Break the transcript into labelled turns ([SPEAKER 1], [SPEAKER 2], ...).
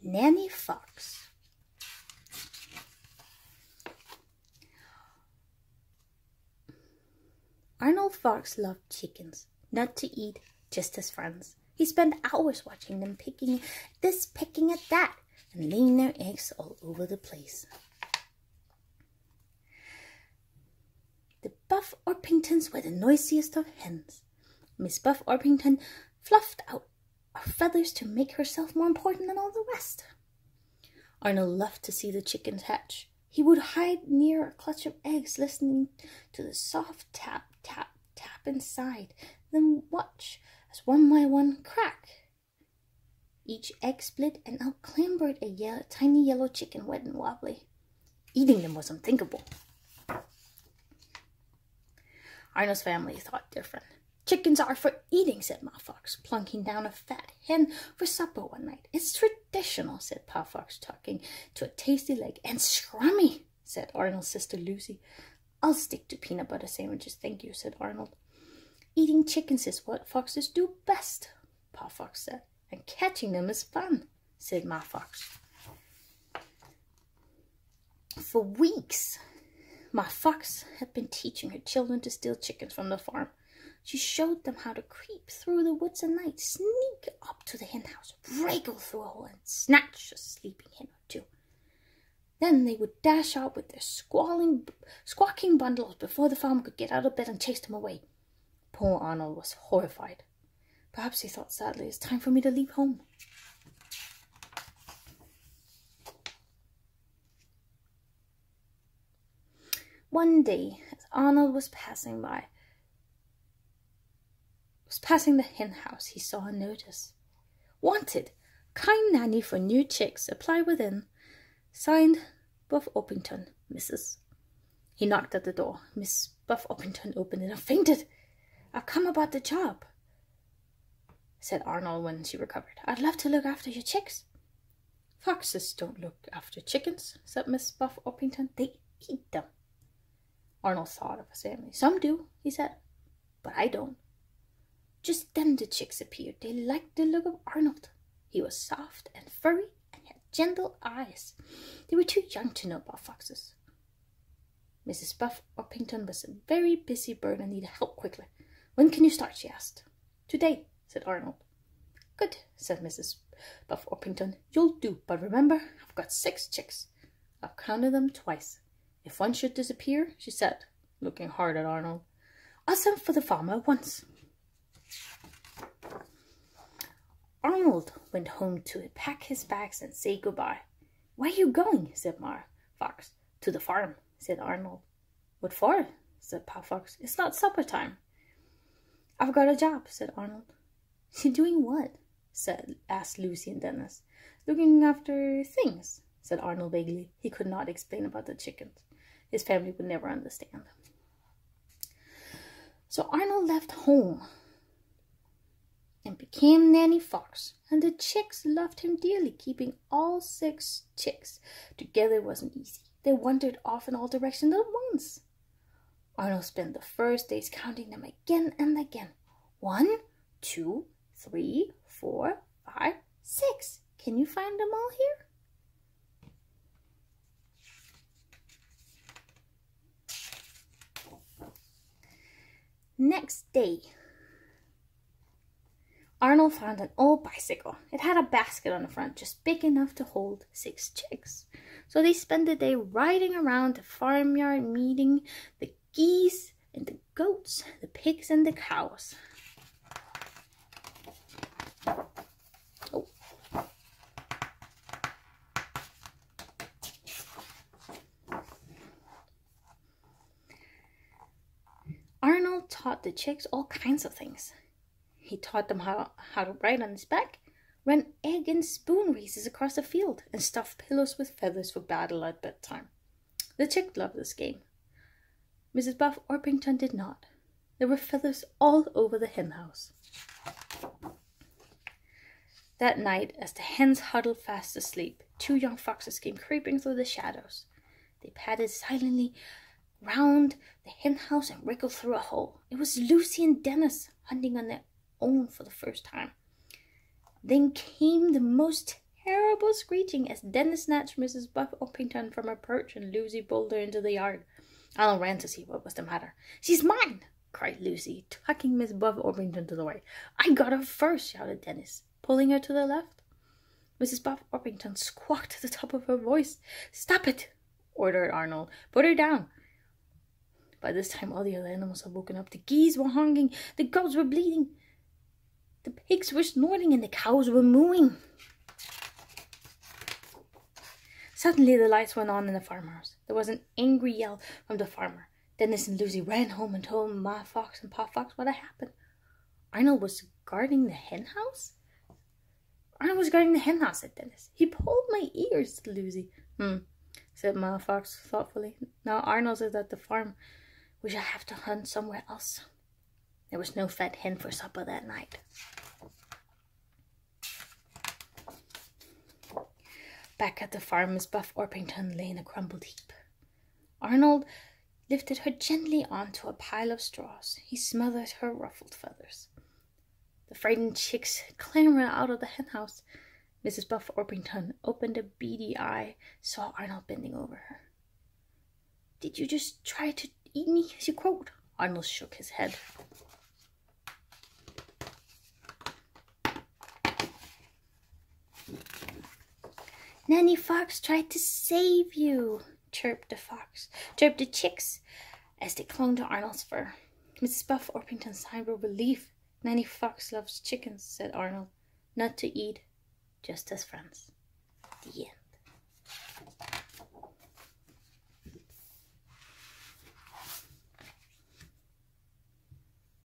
[SPEAKER 1] Nanny Fox. Arnold Fox loved chickens, not to eat, just as friends. He spent hours watching them picking this, picking at that, and laying their eggs all over the place. The Buff Orpingtons were the noisiest of hens. Miss Buff Orpington fluffed out her feathers to make herself more important than all the rest. Arnold loved to see the chickens hatch. He would hide near a clutch of eggs, listening to the soft tap, tap, tap inside, then watch as one by one crack. Each egg split, and out clambered a tiny yellow chicken, wet and wobbly. Eating them was unthinkable. Arnold's family thought different. Chickens are for eating, said Ma Fox, plunking down a fat hen for supper one night. It's traditional, said Pa Fox, talking to a tasty leg. And scrummy, said Arnold's sister Lucy. I'll stick to peanut butter sandwiches, thank you, said Arnold. Eating chickens is what foxes do best, Pa Fox said. And catching them is fun, said Ma Fox. For weeks, Ma Fox had been teaching her children to steal chickens from the farm. She showed them how to creep through the woods at night, sneak up to the hen house, wriggle through a hole, and snatch a sleeping hen or two. Then they would dash out with their squawking bundles before the farmer could get out of bed and chase them away. Poor Arnold was horrified. Perhaps he thought sadly, it's time for me to leave home. One day, as Arnold was passing the hen house, he saw a notice. Wanted, kind nanny for new chicks, apply within. Signed, Buff Orpington, Mrs. He knocked at the door. Miss Buff Orpington opened it and fainted. I've come about the job, said Arnold when she recovered. I'd love to look after your chicks. Foxes don't look after chickens, said Miss Buff Orpington. They eat them. Arnold thought of his family. Some do, he said, but I don't. Just then the chicks appeared. They liked the look of Arnold. He was soft and furry and had gentle eyes. They were too young to know about foxes. Mrs. Buff Orpington was a very busy bird and needed help quickly. When can you start? She asked. Today, said Arnold. Good, said Mrs. Buff Orpington. You'll do, but remember, I've got 6 chicks. I've counted them twice. If one should disappear, she said, looking hard at Arnold, I'll send for the farmer at once. Arnold went home to pack his bags and say goodbye. Where are you going? Said Ma Fox. To the farm, said Arnold. What for? Said Pa Fox. It's not supper time. I've got a job, said Arnold. You doing what? asked Lucy and Dennis. Looking after things, said Arnold vaguely. He could not explain about the chickens. His family would never understand. So Arnold left home and became Nanny Fox, and the chicks loved him dearly. Keeping all 6 chicks together wasn't easy. They wandered off in all directions at once. Arnold spent the first days counting them again and again. 1, 2, 3, 4, 5, 6. Can you find them all here? Next day, Arnold found an old bicycle. It had a basket on the front, just big enough to hold 6 chicks. So they spent the day riding around the farmyard, meeting the geese and the goats, the pigs and the cows. Oh. Arnold taught the chicks all kinds of things. He taught them how to ride on his back, run egg and spoon races across the field, and stuff pillows with feathers for battle at bedtime. The chicks loved this game. Mrs. Buff Orpington did not. There were feathers all over the hen house. That night, as the hens huddled fast asleep, 2 young foxes came creeping through the shadows. They padded silently round the hen house and wriggled through a hole. It was Lucy and Dennis hunting on their own for the first time. Then came the most terrible screeching as Dennis snatched Mrs. Buff Orpington from her perch and Lucy pulled her into the yard. Arnold ran to see what was the matter. "She's mine!" cried Lucy, tucking Miss Buff Orpington to the right. "I got her first!" shouted Dennis, pulling her to the left. Mrs. Buff Orpington squawked at the top of her voice. "Stop it!" ordered Arnold. "Put her down!" By this time, all the other animals had woken up. The geese were honking, the goats were bleating, the pigs were snorting, and the cows were mooing. Suddenly, the lights went on in the farmhouse. There was an angry yell from the farmer. Dennis and Lucy ran home and told Ma Fox and Pa Fox what had happened. Arnold was guarding the hen house? "Arnold was guarding the hen house," said Dennis. "He pulled my ears," said Lucy. Said Ma Fox thoughtfully. "Now Arnold is at the farm. We shall have to hunt somewhere else." There was no fat hen for supper that night. Back at the farm, Miss Buff Orpington lay in a crumpled heap. Arnold lifted her gently onto a pile of straws. He smothered her ruffled feathers. The frightened chicks clambered out of the henhouse. Mrs. Buff Orpington opened a beady eye, saw Arnold bending over her. "Did you just try to eat me?" she croaked. Arnold shook his head. "Nanny Fox tried to save you," chirped the chicks as they clung to Arnold's fur. Mrs. Buff Orpington sighed with relief. "Nanny Fox loves chickens," said Arnold. "Not to eat, just as friends." The end.